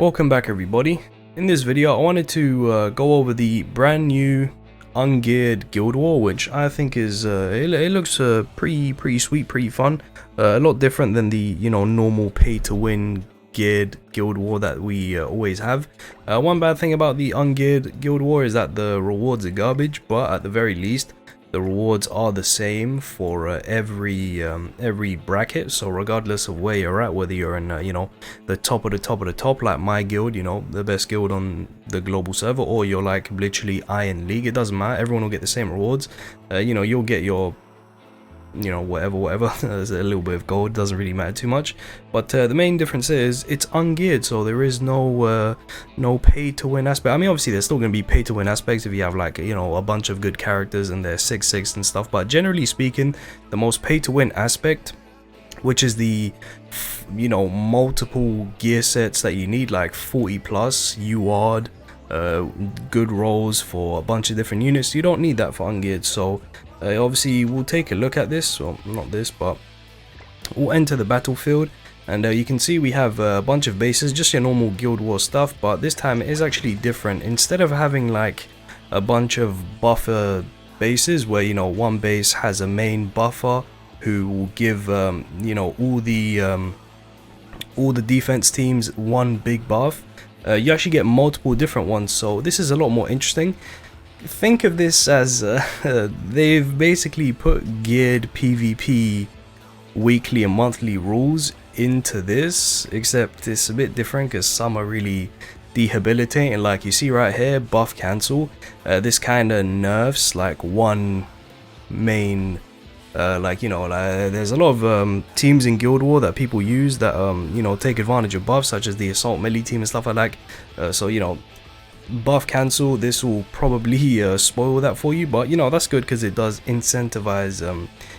Welcome back everybody. In this video I wanted to go over the brand new Ungeared Guild War, which I think is it looks pretty sweet, pretty fun. A lot different than the normal pay to win geared Guild War that we always have. One bad thing about the Ungeared Guild War is that the rewards are garbage, but at the very least the rewards are the same for every bracket. So regardless of where you're at, whether you're in the top of the top of the top, like my guild, the best guild on the global server, or you're like literally Iron League, it doesn't matter, everyone will get the same rewards. You'll get your whatever. There's a little bit of gold, doesn't really matter too much, but the main difference is it's ungeared, so there is no pay to win aspect. I mean, obviously there's still going to be pay to win aspects if you have like a bunch of good characters and they're 6/6 and stuff, but generally speaking the most pay to win aspect, which is the multiple gear sets that you need, like 40 plus UARD, good rolls for a bunch of different units, you don't need that for ungeared. So obviously we'll take a look at this, well not this, but we'll enter the battlefield, and you can see we have a bunch of bases, just your normal Guild War stuff, but this time it is actually different. Instead of having like a bunch of buffer bases where one base has a main buffer who will give all the defense teams one big buff, you actually get multiple different ones, so this is a lot more interesting. Think of this as they've basically put geared PvP weekly and monthly rules into this, except it's a bit different because some are really debilitating. Like you see right here, buff cancel, this kind of nerfs like one main there's a lot of teams in Guild War that people use that take advantage of buffs, such as the assault melee team and stuff like that. So buff cancel, this will probably spoil that for you, but that's good because it does incentivize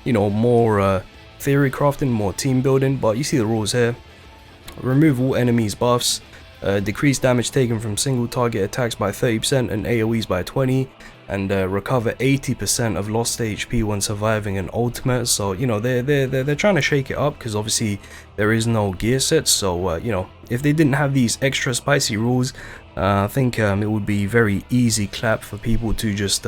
more theory crafting, more team building. But you see the rules here: remove all enemies buffs, decrease damage taken from single target attacks by 30% and AoEs by 20%, and recover 80% of lost HP when surviving an ultimate. So they're trying to shake it up because obviously there is no gear set. So if they didn't have these extra spicy rules, I think it would be very easy clap for people to just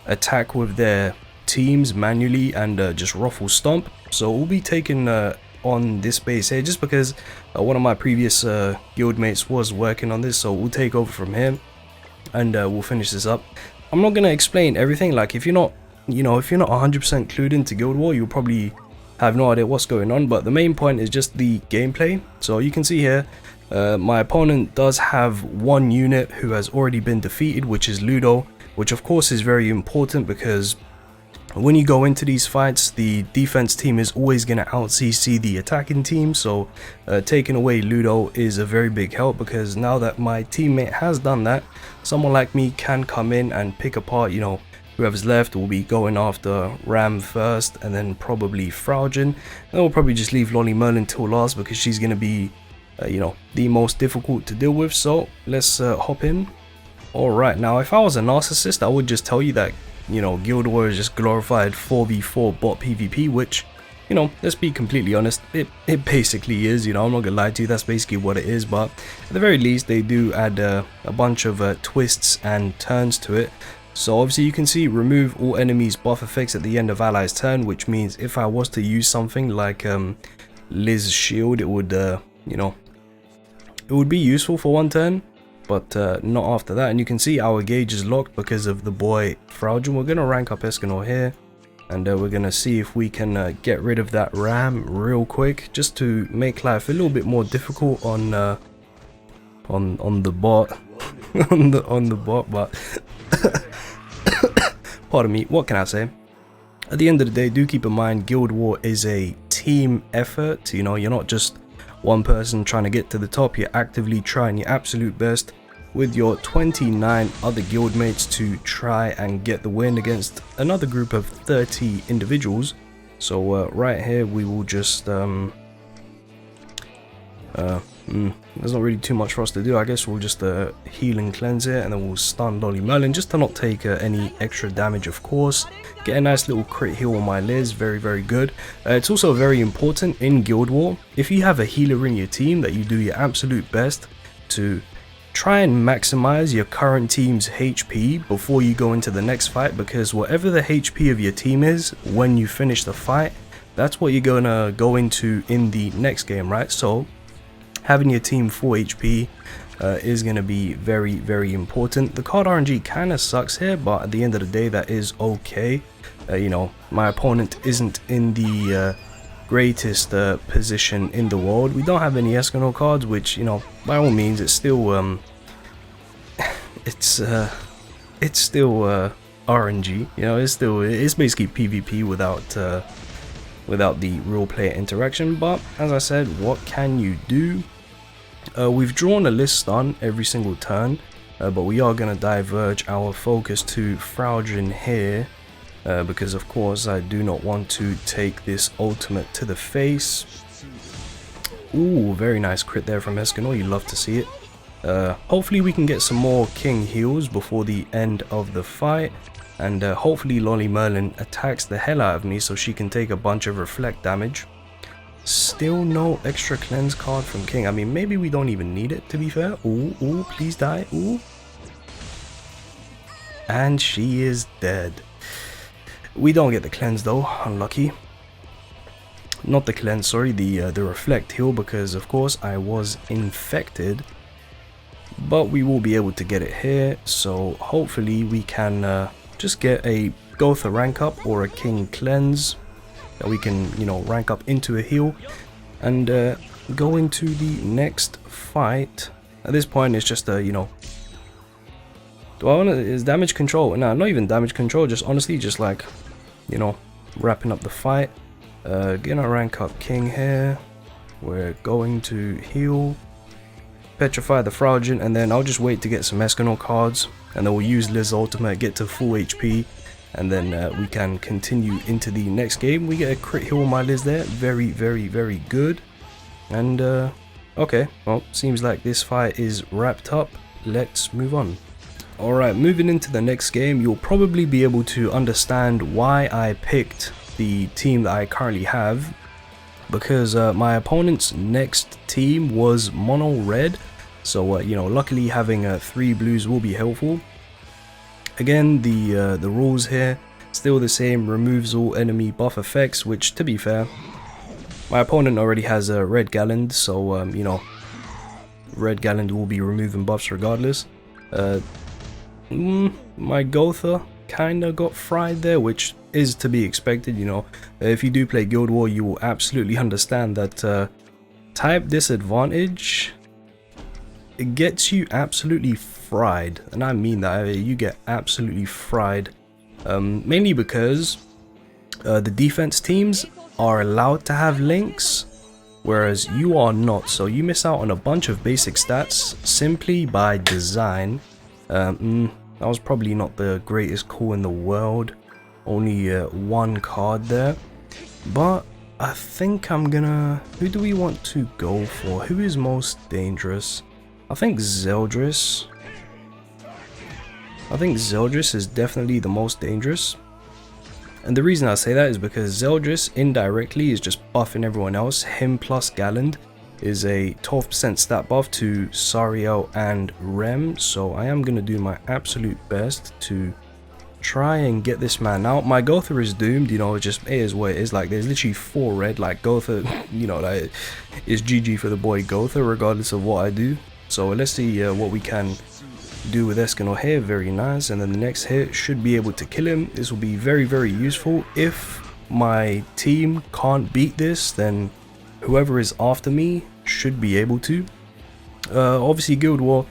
attack with their teams manually and just ruffle stomp. So we'll be taking on this base here just because one of my previous guildmates was working on this, so we'll take over from him and we'll finish this up. I'm not going to explain everything. Like if you're not 100% clued into Guild War, you'll probably have no idea what's going on, but the main point is just the gameplay. So you can see here, my opponent does have one unit who has already been defeated, which is Ludo, which of course is very important because when you go into these fights, the defense team is always going to out CC the attacking team. So taking away Ludo is a very big help, because now that my teammate has done that, someone like me can come in and pick apart whoever's left. Will be going after Ram first and then probably Fraugen, and we'll probably just leave Lolly Merlin till last because she's going to be the most difficult to deal with. So let's hop in. Alright, now if I was a narcissist, I would just tell you that Guild War is just glorified 4v4 bot PvP, which let's be completely honest, it basically is. I'm not gonna lie to you, that's basically what it is. But at the very least they do add a bunch of twists and turns to it. So obviously you can see remove all enemies buff effects at the end of allies turn, which means if I was to use something like Liz shield, it would it would be useful for one turn, but not after that. And you can see our gauge is locked because of the boy Fraugen. We're gonna rank up Escanor here, and we're gonna see if we can get rid of that Ram real quick, just to make life a little bit more difficult on the bot on the bot. But pardon me, what can I say? At the end of the day, do keep in mind Guild War is a team effort. You're not just one person trying to get to the top, you're actively trying your absolute best with your 29 other guildmates to try and get the win against another group of 30 individuals. So right here we will just There's not really too much for us to do. I guess we'll just heal and cleanse it, and then we'll stun Lolly Merlin just to not take any extra damage, of course. Get a nice little crit heal on my Liz, very, very good. It's also very important in Guild War, if you have a healer in your team, that you do your absolute best to try and maximize your current team's HP before you go into the next fight, because whatever the HP of your team is when you finish the fight, that's what you're gonna go into in the next game, right? So having your team full HP is going to be very, very important. The card RNG kind of sucks here, but at the end of the day, that is okay. You know, my opponent isn't in the greatest position in the world. We don't have any Escanor cards, which, you know, by all means, it's still it's still RNG. You know, it's basically PvP without the real player interaction. But as I said, what can you do? We've drawn a list stun every single turn, but we are going to diverge our focus to Fraudrin here, because of course I do not want to take this ultimate to the face. Ooh, very nice crit there from Escanor, you love to see it. Hopefully we can get some more king heals before the end of the fight, and hopefully Lolly Merlin attacks the hell out of me so she can take a bunch of reflect damage. Still no extra cleanse card from King. I mean, maybe we don't even need it, to be fair. Ooh, ooh, please die. Ooh. And she is dead. We don't get the cleanse though, unlucky. Not the cleanse, sorry, the reflect heal, because of course I was infected. But we will be able to get it here, so hopefully we can just get a Gotha rank up or a King cleanse. That we can, you know, rank up into a heal and go into the next fight. At this point it's just you know, do I want to, is damage control? No, not even damage control, just honestly just like, you know, wrapping up the fight. Gonna rank up King here. We're going to heal, petrify the Fraudrin, and then I'll just wait to get some Escanor cards, and then we'll use Liz ultimate, get to full HP, and then we can continue into the next game. We get a crit heal on my Liz there, very, very, very good. And okay, well, seems like this fight is wrapped up. Let's move on. Alright, moving into the next game, you'll probably be able to understand why I picked the team that I currently have, because my opponent's next team was mono red, so you know, luckily having 3 blues will be helpful. Again, the rules here still the same, removes all enemy buff effects, which to be fair, my opponent already has a red Galland, so you know, red Galland will be removing buffs regardless. My Gotha kinda got fried there, which is to be expected. You know, if you do play Guild War, you will absolutely understand that type disadvantage, it gets you absolutely fried, and I mean that. You get absolutely fried, mainly because the defense teams are allowed to have links, whereas you are not, so you miss out on a bunch of basic stats simply by design. That was probably not the greatest call in the world, only 1 card there, but I think I'm gonna, who do we want to go for? Who is most dangerous? I think Zeldris. I think Zeldris is definitely the most dangerous, and the reason I say that is because Zeldris indirectly is just buffing everyone else. Him plus Galland is a 12% stat buff to Sariel and Rem, so I am going to do my absolute best to try and get this man out. My Gotha is doomed, you know, it is what it is. Like, there's literally 4 red, like Gotha, you know, like, it's GG for the boy Gotha regardless of what I do. So let's see what we can do with Escanor here. Very nice, and then the next hit should be able to kill him. This will be very, very useful. If my team can't beat this, then whoever is after me should be able to. Obviously Guild War,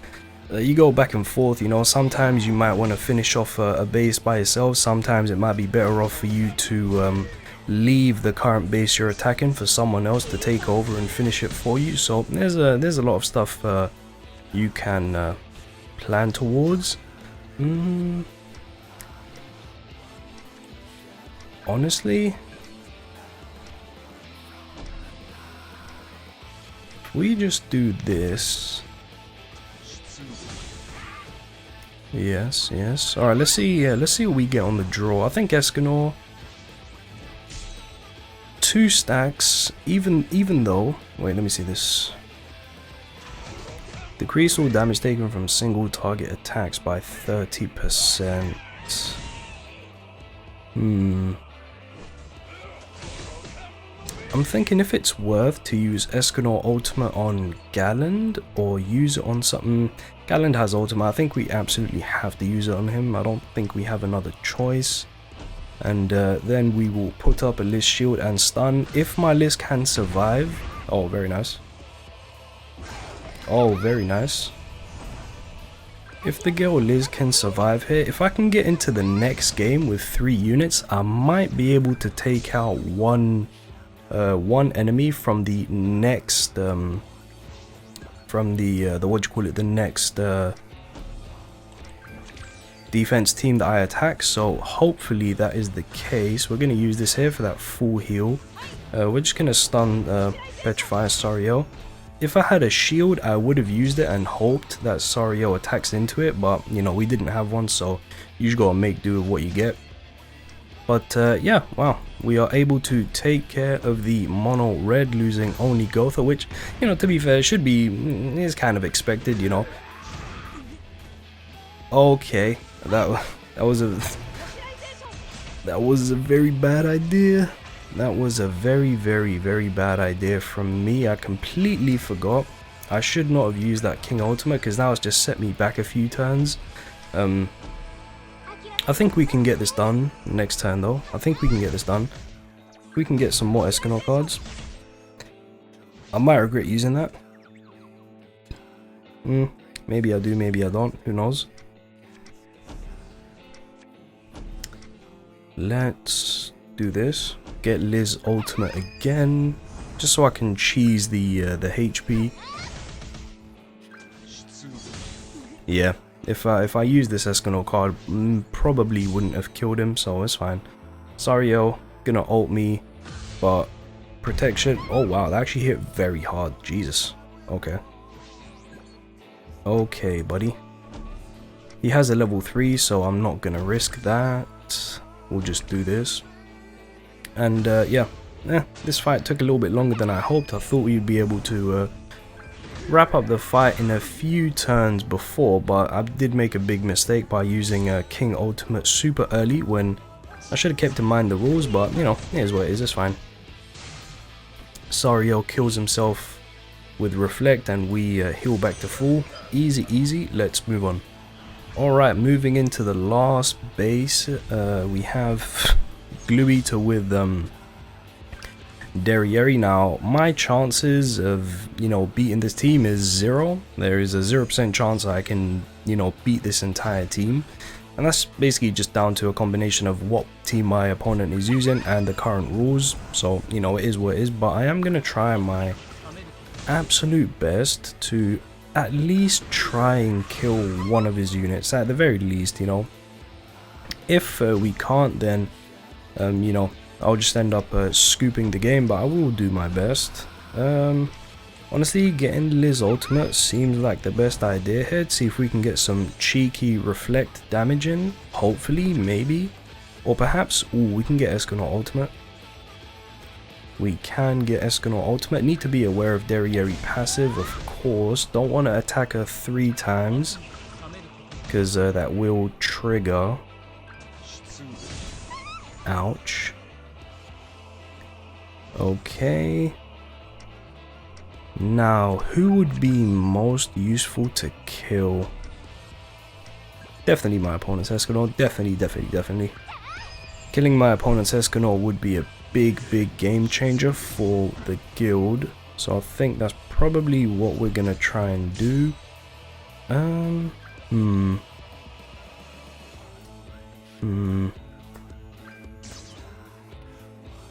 you go back and forth, you know, sometimes you might want to finish off a base by yourself, sometimes it might be better off for you to leave the current base you're attacking for someone else to take over and finish it for you. So there's a lot of stuff you can plan towards. Honestly, if we just do this. Yes, yes. Alright, let's see what we get on the draw. I think Escanor 2 stacks, even though, wait, let me see this. Decrease all damage taken from single target attacks by 30%. I'm thinking if it's worth to use Escanor Ultimate on Galland or use it on something. Galland has Ultimate. I think we absolutely have to use it on him. I don't think we have another choice. And then we will put up a Liz shield and stun. If my Liz can survive. Oh, very nice. Oh, very nice. If the girl Liz can survive here, if I can get into the next game with 3 units, I might be able to take out one enemy from the next the next defense team that I attack. So hopefully that is the case. We're going to use this here for that full heal. We're just going to stun Petrify Sario. If I had a shield, I would have used it and hoped that Sario attacks into it, but you know, we didn't have one, so you just gotta make do with what you get. But yeah, wow, we are able to take care of the mono red, losing only Gotha, which, you know, to be fair, is kind of expected, you know. Okay, that was a very bad idea. That was a very bad idea from me. I completely forgot. I should not have used that King Ultimate, because now it's just set me back a few turns. I think we can get this done next turn though. I think we can get this done. We can get some more Escanor cards. I might regret using that. Maybe I do, maybe I don't. Who knows? Let's do this. Get Liz Ultimate again, just so I can cheese the HP. Yeah, if I use this Escanor card, probably wouldn't have killed him, so it's fine. Sario gonna ult me, but protection. Oh wow, that actually hit very hard. Jesus. Okay. Okay, buddy. He has a level 3, so I'm not gonna risk that. We'll just do this. And yeah, this fight took a little bit longer than I hoped. I thought we'd be able to wrap up the fight in a few turns before, but I did make a big mistake by using King Ultimate super early when I should have kept in mind the rules, but you know, here's what it is, it's fine. Sario kills himself with Reflect and we heal back to full. Easy, easy, let's move on. Alright, moving into the last base, we have Glue Eater with Derriere. Now, my chances of, you know, beating this team is 0. There is a 0% chance I can, you know, beat this entire team. And that's basically just down to a combination of what team my opponent is using and the current rules. So, you know, it is what it is. But I am going to try my absolute best to at least try and kill one of his units. At the very least, you know. If we can't, then, you know, I'll just end up scooping the game, but I will do my best. Honestly, getting Liz Ultimate seems like the best idea here. Let's see if we can get some cheeky Reflect damage in. Hopefully, maybe. Or perhaps, ooh, we can get Escanor Ultimate. We can get Escanor Ultimate. Need to be aware of Derriere passive, of course. Don't want to attack her 3 times, because that will trigger. Ouch. Okay. Now, who would be most useful to kill? Definitely my opponent's Escanor. Definitely. Killing my opponent's Escanor would be a big game changer for the guild. So I think that's probably what we're gonna try and do.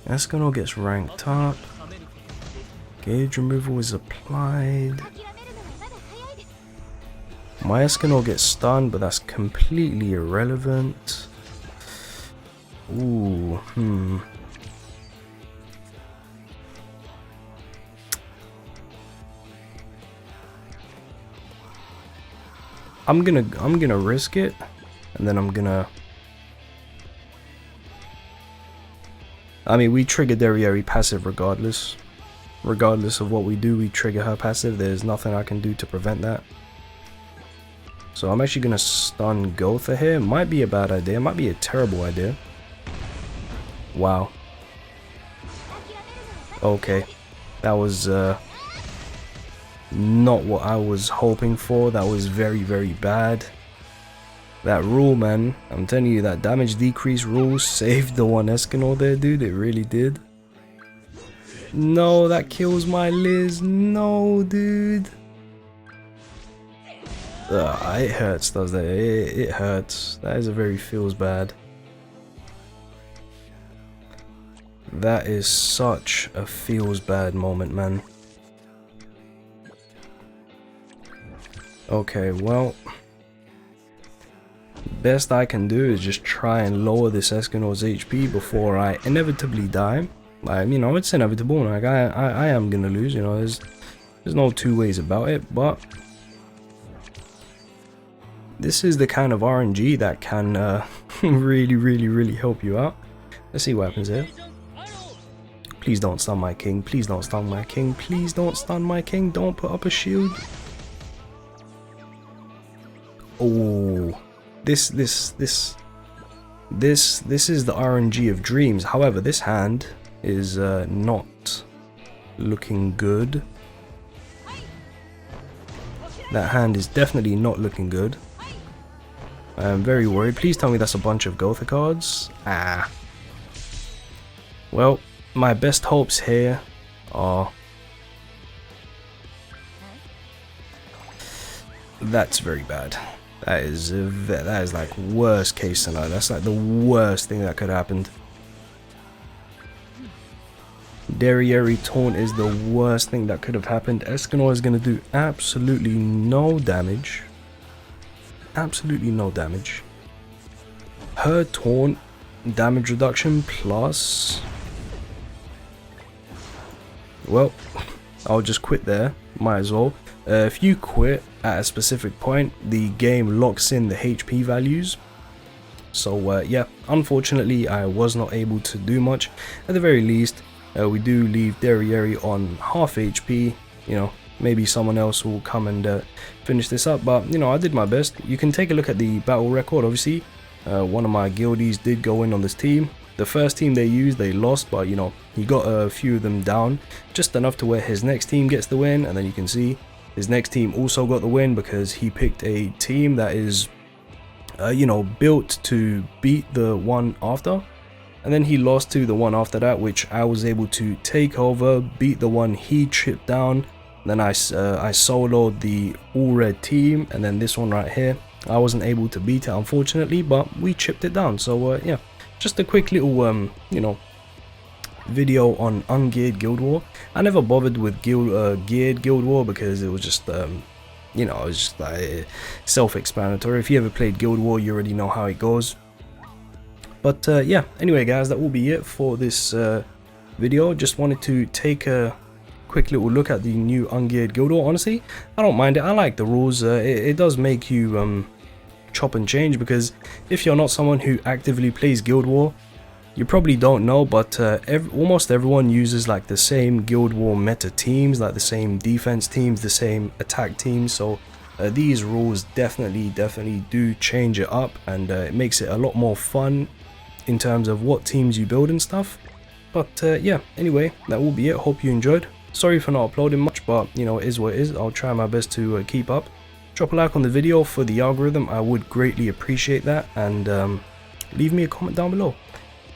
Escanor gets ranked up. Gauge removal is applied. My Escanor gets stunned, but that's completely irrelevant. Ooh, I'm gonna risk it, and then I'm gonna. I mean, we trigger Derriere passive regardless. Regardless of what we do, we trigger her passive. There's nothing I can do to prevent that. So I'm actually gonna stun Gotha here. Might be a bad idea. Might be a terrible idea. Wow. Okay, that was not what I was hoping for. That was very, very bad. That rule, man, I'm telling you, that damage decrease rule saved the one Escanor there, dude. It really did. No, that kills my Liz. No, dude. It hurts, does that? It hurts. That is a very feels bad. That is such a feels bad moment, man. Okay, well, best I can do is just try and lower this Escanor's HP before I inevitably die. You know, it's inevitable. Like I am gonna lose. You know, there's no two ways about it. But this is the kind of RNG that can really help you out. Let's see what happens here. Please don't stun my king. Please don't stun my king. Please don't stun my king. Don't put up a shield. Oh, this is the RNG of dreams. However, this hand is not looking good. That hand is definitely not looking good. I am very worried. Please tell me that's a bunch of Gotha cards. Ah. Well, my best hopes here are... That's very bad. That is like worst case scenario. That's like the worst thing that could have happened. Derriere taunt is the worst thing that could have happened. Escanor is going to do absolutely no damage. Absolutely no damage. Her taunt damage reduction plus... Well, I'll just quit there. Might as well. If you quit at a specific point, the game locks in the HP values. So yeah, unfortunately I was not able to do much. At the very least, we do leave Derriere on half HP. You know, maybe someone else will come and finish this up, but you know, I did my best. You can take a look at the battle record. Obviously, one of my guildies did go in on this team. The first team they used, they lost, but you know, he got a few of them down, just enough to where his next team gets the win. And then you can see his next team also got the win because he picked a team that is you know, built to beat the one after. And then he lost to the one after that, which I was able to take over, beat the one he chipped down. Then I soloed the all red team, and then this one right here, I wasn't able to beat it unfortunately, but we chipped it down. So yeah, just a quick little you know, video on Ungeared Guild War. I never bothered with Geared Guild War because it was just you know, it was just like self-explanatory. If you ever played Guild War, you already know how it goes. But yeah, anyway guys, that will be it for this video. Just wanted to take a quick little look at the new Ungeared Guild War. Honestly, I don't mind it. I like the rules. It does make you chop and change, because if you're not someone who actively plays Guild War, you probably don't know, but almost everyone uses like the same Guild War meta teams, like the same defense teams, the same attack teams. So these rules definitely do change it up, and it makes it a lot more fun in terms of what teams you build and stuff. But yeah, anyway, that will be it. Hope you enjoyed. Sorry for not uploading much, but you know, it is what it is. I'll try my best to keep up. Drop a like on the video for the algorithm. I would greatly appreciate that, and leave me a comment down below.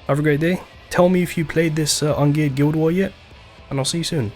Have a great day. Tell me if you played this Ungeared Guild War yet, and I'll see you soon.